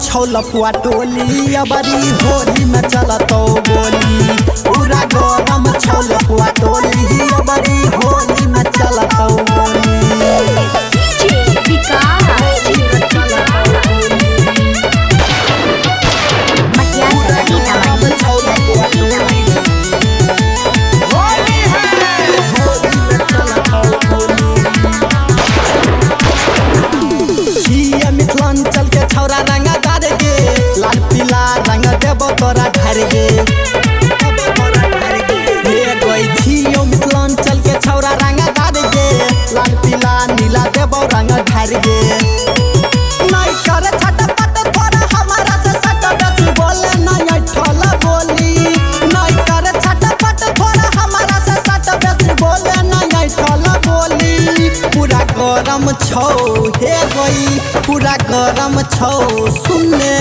छौल फुआ टोली अबरी होली में चलतो गोली पूरा गरम छौल फुआ टोली अबरी होली में चलतो गोली मिथिलांचल के छौरा रंग डार गे लाल पीला रंग देव तोरा ढार गे मिथिलांचल के छौरा रंग डार गे लाल पीला नीला देव रंग ढार गे नहीं करे छटपट थोड़ा हमारा से सट बेसी बोले नहीं ठोला बोली नहीं करे छटपट थोड़ा हमारा से सट बेसी बोले नहीं ठोला बोली पूरा गरम छौ हे गई पूरा गरम छौ सुनने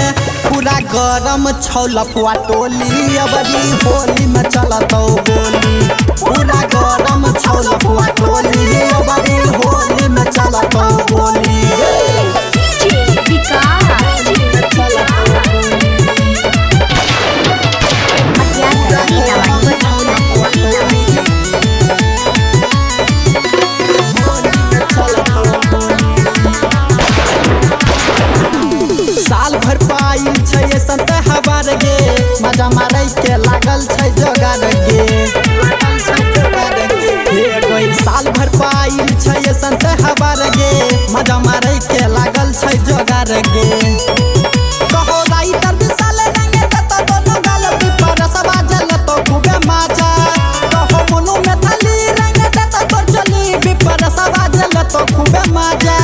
पूरा गरम छौ लफुआ टोली अबरी होली में चलतो गोली पूरा गरम छौ लफुआ टोली अबरी होली में चलतो गोली साल भर पाइल छै संत हबार गे मजा मारै के लागल छै जोगार गे साल भर पाइल छै संत हबार गे मजा मारै के लागल छै जोगार गे कहो राइटर विशाल रंग देतो दोनों गाल पर सवा जल तो खूबे मजा कहो मनु मेथली रंग देतो तोर चली बिपर सवा जल तो खूबे मजा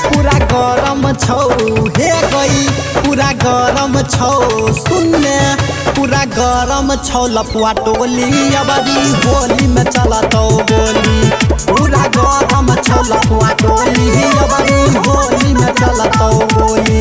पूरा गरम छौ हे गई पूरा गरम छौ सुनने पूरा गरम छौ लफुआ टोली अबरी होली में चलतो गोली पूरा गरम छौ लफुआ टोली अबरी होली में चलतो गोली।